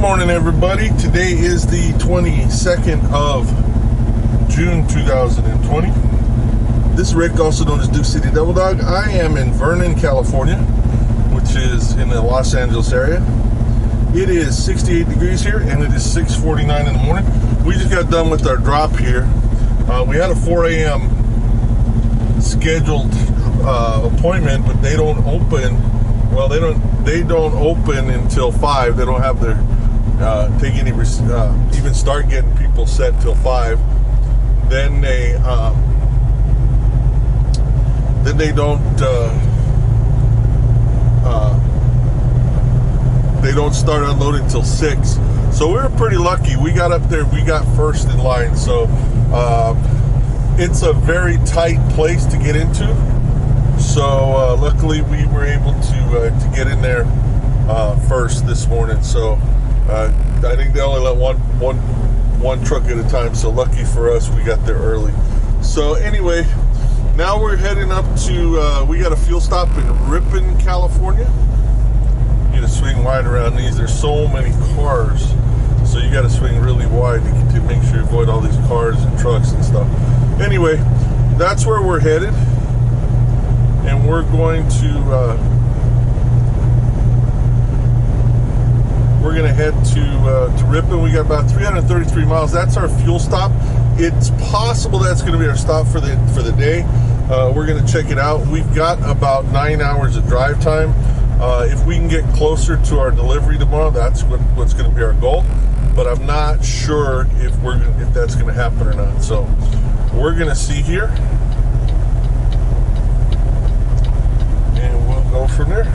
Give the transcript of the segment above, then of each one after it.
morning, everybody. Today is the 22nd of June 2020. This is Rick, also known as Duke City Devil Dog. I am in Vernon, California, which is in the Los Angeles area. It is 68 degrees here, and it is 6:49 in the morning. We just got done with our drop here. We had a 4 a.m. scheduled appointment, but they don't open. Well, they don't open until 5. They don't have their even start getting people set till 5. Then they don't start unloading till 6. So we were pretty lucky. We got up there. We got first in line. So it's a very tight place to get into. So luckily we were able to get in there first this morning. So I think they only let one truck at a time. So lucky for us, we got there early. So anyway, now we're heading up to we got a fuel stop in Ripon, California. You got to swing wide around these. There's so many cars, so you got to swing really wide to make sure you avoid all these cars and trucks and stuff. Anyway, that's where we're headed. And we're going to head to Ripon. We got about 333 miles. That's our fuel stop. It's possible that's going to be our stop for the day. We're going to check it out. We've got about 9 hours of drive time. If we can get closer to our delivery tomorrow, that's what's going to be our goal. But I'm not sure if that's going to happen or not. So we're going to see here. Go from there.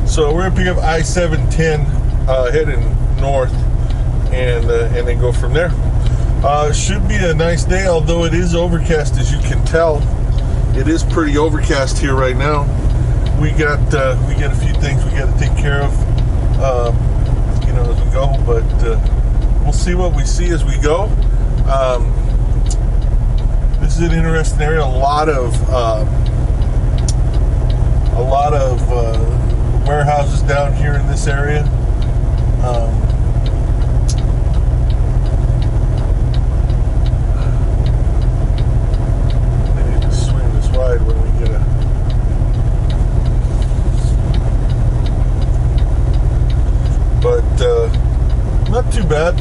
So we're gonna pick up I-710 heading north, and then go from there. Should be a nice day, although it is overcast, as you can tell. It is pretty overcast here right now. We got a few things we got to take care of, as we go. But we'll see what we see as we go. This is an interesting area. A lot of warehouses down here in this area. I need to swing this wide when we get but not too bad.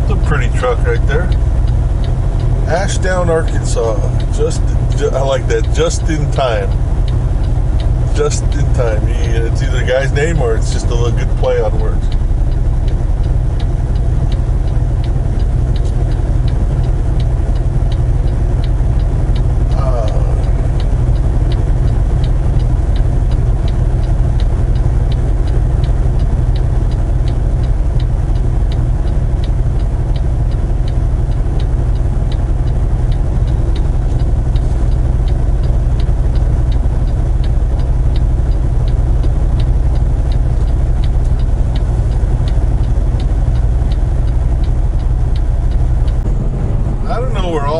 It's a pretty truck right there. Ashdown, Arkansas. I like that. Just in time. Just in time. It's either a guy's name or it's just a little good play on words.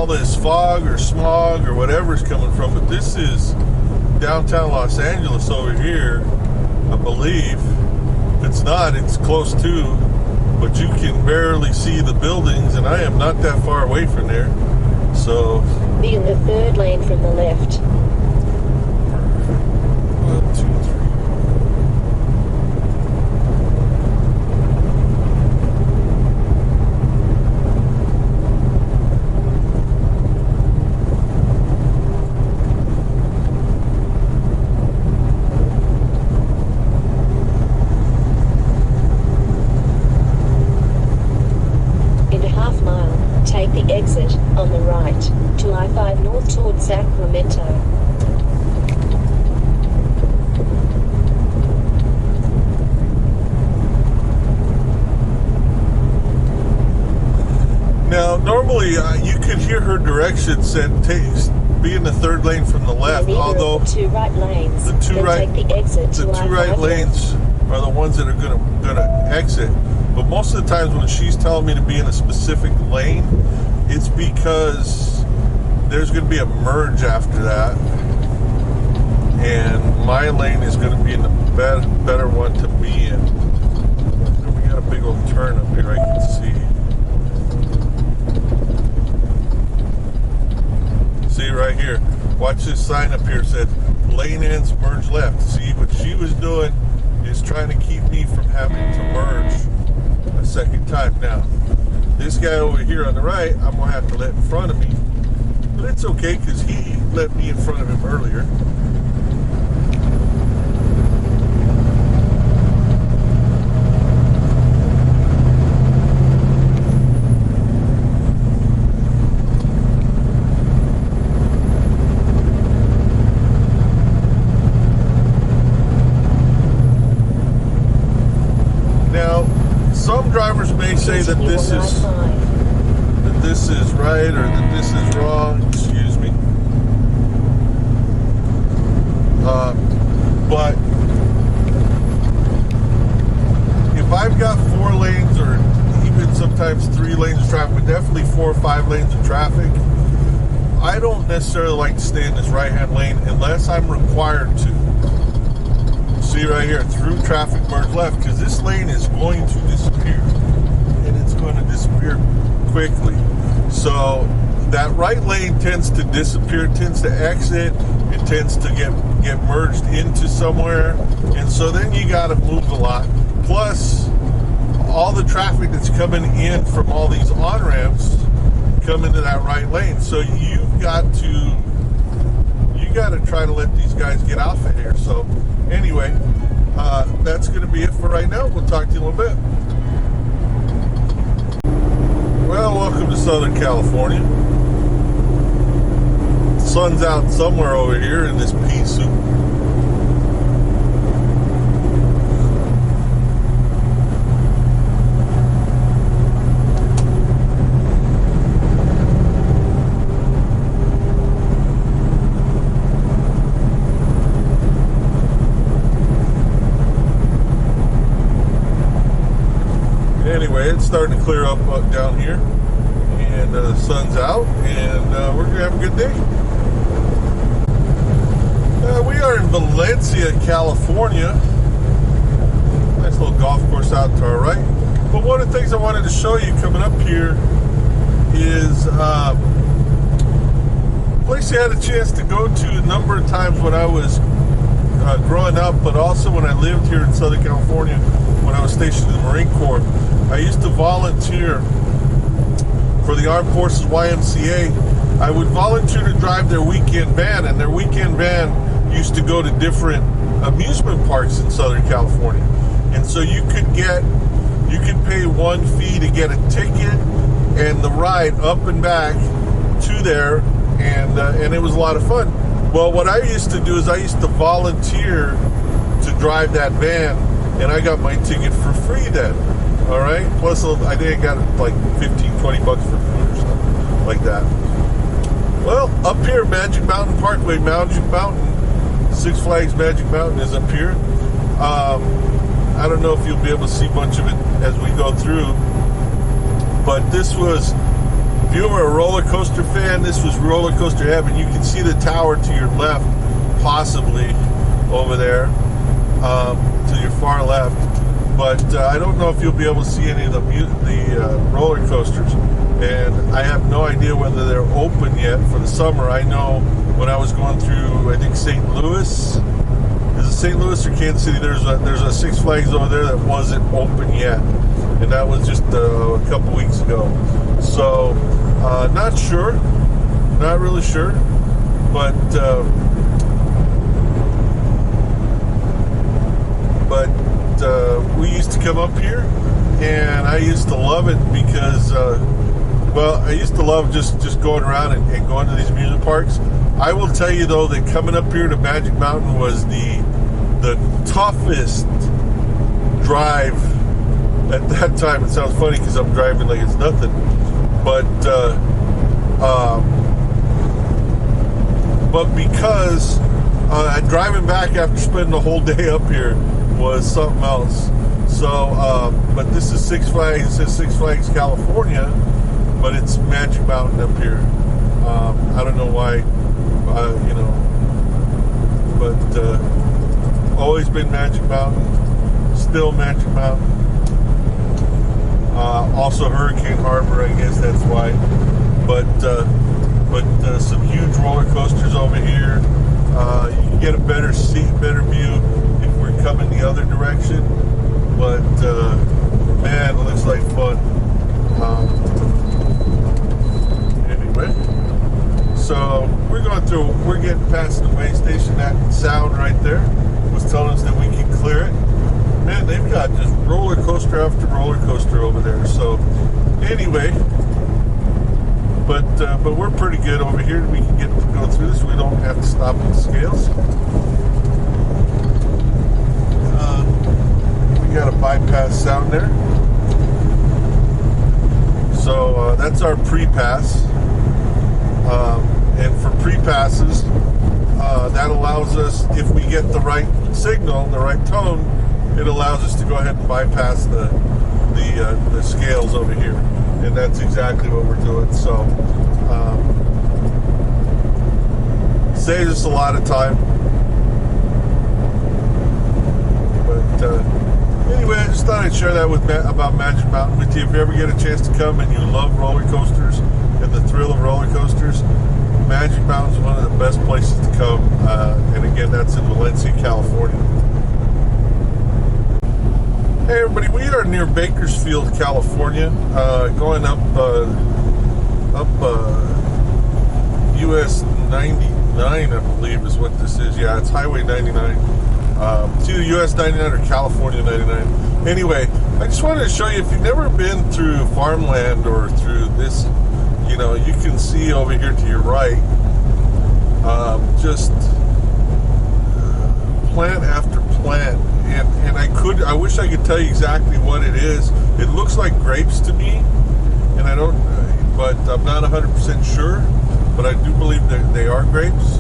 This fog or smog or whatever is coming from, but this is downtown Los Angeles over here, I believe. If it's not, it's close to, but you can barely see the buildings, and I am not that far away from there. So be in the third lane from the left. 1, 2, 3. Take the exit on the right to I-5 north towards Sacramento. Now, normally you could hear her directions and be in the third lane from the left. Although the two right lanes, the two right lanes are the ones that are going to exit. But most of the times when she's telling me to be in a specific lane, it's because there's going to be a merge after that. and my lane is going to be in the better one to be in. And we got a big old turn up here, I can see. See right here. Watch this sign up here. It said lane ends, merge left. See, what she was doing is trying to keep me from having to merge a second time. Now, this guy over here on the right, I'm going to have to let in front of me. But it's okay because he let me in front of him earlier. Some drivers may say that this is right or that this is wrong. Excuse me. But if I've got 4 lanes or even sometimes 3 lanes of traffic, but definitely 4 or 5 lanes of traffic, I don't necessarily like to stay in this right-hand lane unless I'm required to. See right here, through traffic merge left, because this lane is going to disappear, and it's going to disappear quickly. So that right lane tends to disappear, tends to exit, it tends to get merged into somewhere, and so then you got to move a lot. Plus, all the traffic that's coming in from all these on-ramps come into that right lane. So you've got to try to let these guys get off of here. So anyway, that's going to be it for right now. We'll talk to you in a little bit. Well, welcome to Southern California. The sun's out somewhere over here in this pea soup. Anyway, it's starting to clear up down here, and the sun's out, and we're going to have a good day. We are in Valencia, California. Nice little golf course out to our right. But one of the things I wanted to show you coming up here is a place I had a chance to go to a number of times when I was growing up, but also when I lived here in Southern California when I was stationed in the Marine Corps. I used to volunteer for the Armed Forces YMCA. I would volunteer to drive their weekend van, and their weekend van used to go to different amusement parks in Southern California. And so you could pay one fee to get a ticket and the ride up and back to there, and it was a lot of fun. Well, what I used to do is I used to volunteer to drive that van, and I got my ticket for free then. All right. Plus, I think I got like 15, 20 bucks for food or something like that. Well, up here, Magic Mountain Parkway, Magic Mountain, Six Flags Magic Mountain is up here. I don't know if you'll be able to see a bunch of it as we go through, but this was, if you were a roller coaster fan, this was roller coaster heaven. You can see the tower to your left, possibly over there, to your far left. But I don't know if you'll be able to see any of the roller coasters. And I have no idea whether they're open yet for the summer. I know when I was going through, I think St. Louis, is it St. Louis or Kansas City? There's a Six Flags over there that wasn't open yet. And that was just a couple weeks ago. So, not sure. Not really sure. But we used to come up here, and I used to love it because, I used to love just going around and going to these amusement parks. I will tell you, though, that coming up here to Magic Mountain was the toughest drive at that time. It sounds funny because I'm driving like it's nothing, but because driving back after spending the whole day up here was something else. So, but this is Six Flags. It says Six Flags California, but it's Magic Mountain up here. I don't know why, but always been Magic Mountain, still Magic Mountain. Also Hurricane Harbor, I guess that's why. But some huge roller coasters over here. You can get a better seat, better view if we're coming the other direction. But man, it looks like fun. Anyway, so we're getting past the way station. That sound right there was telling us that we can clear it. Man, they've got just roller coaster after roller coaster over there. So anyway, but we're pretty good over here. We can go through this. We don't have to stop at the scales. We got a bypass sound there. So that's our pre-pass. And for pre-passes, that allows us, if we get the right signal, the right tone, it allows us to go ahead and bypass the scales over here. And that's exactly what we're doing. So saves us a lot of time. But anyway, I just thought I'd share that about Magic Mountain with you. If you ever get a chance to come and you love roller coasters and the thrill of roller coasters, Magic Mountain is one of the best places to come. And again, that's in Valencia, California. Hey everybody, we are near Bakersfield, California, going up US 99, I believe is what this is. Yeah, it's Highway 99. It's either US 99 or California 99. Anyway, I just wanted to show you, if you've never been through farmland or through this, you know, you can see over here to your right, just plant after plant. And I wish I could tell you exactly what it is. It looks like grapes to me, and but I'm not 100% sure, but I do believe that they are grapes.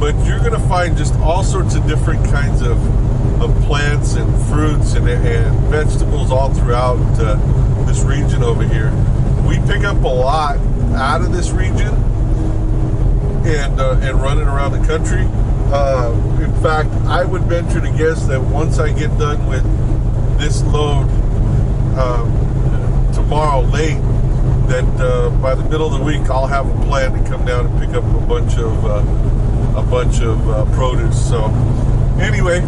But you're going to find just all sorts of different kinds of plants and fruits and vegetables all throughout this region over here. We pick up a lot out of this region and run it around the country. In fact, I would venture to guess that once I get done with this load tomorrow late, that by the middle of the week I'll have a plan to come down and pick up a bunch of produce. So anyway,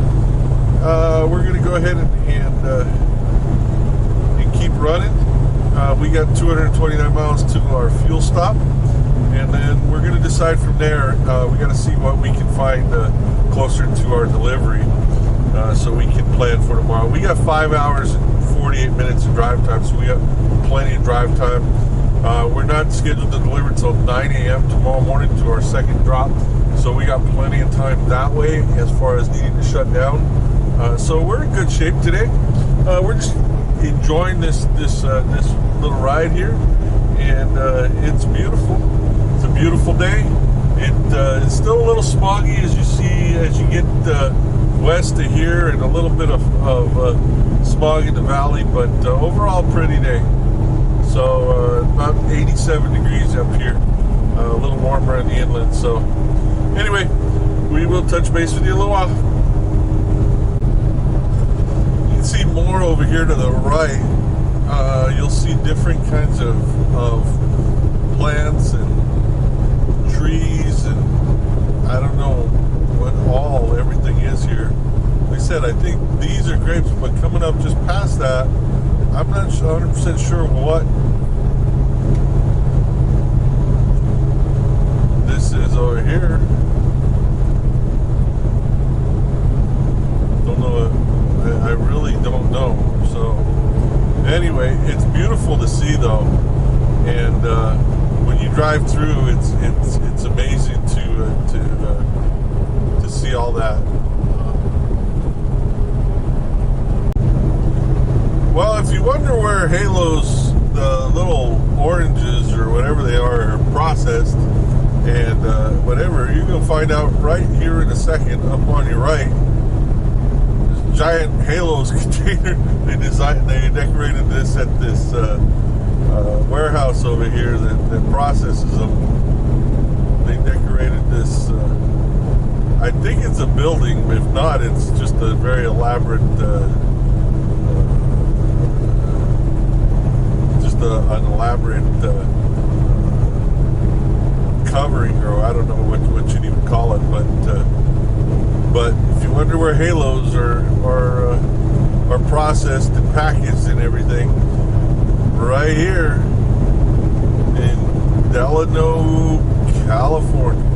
we're going to go ahead and keep running. We got 229 miles to our fuel stop. And then we're going to decide from there. We got to see what we can find closer to our delivery, so we can plan for tomorrow. We got 5 hours and 48 minutes of drive time, so we got plenty of drive time. We're not scheduled to deliver until 9 a.m. tomorrow morning to our second drop, so we got plenty of time that way as far as needing to shut down. So we're in good shape today. We're just enjoying this little ride here, and it's beautiful. It's a beautiful day. It's still a little smoggy as you get west of here, and a little bit of smog in the valley, but overall pretty day. So about 87 degrees up here, a little warmer in the inland. So anyway, we will touch base with you in a little while. You can see more over here to the right. You'll see different kinds of plants and trees, and I don't know what everything is here. Like I said, I think these are grapes, but coming up just past that, I'm not 100% sure what this is over here. Don't know. I really don't know. So anyway, it's beautiful to see though, and when you drive through, it's amazing to see all that. Well, if you wonder where Halos, the little oranges or whatever they are processed and whatever, you're gonna find out right here in a second. Up on your right, this giant Halos container. They decorated this at this warehouse over here that processes them. They decorated this. I I think it's a building. If not, it's just a very elaborate, an elaborate covering, or I don't know what you'd even call it. But if you wonder where halos are processed and packaged and everything, right here in Delano, California.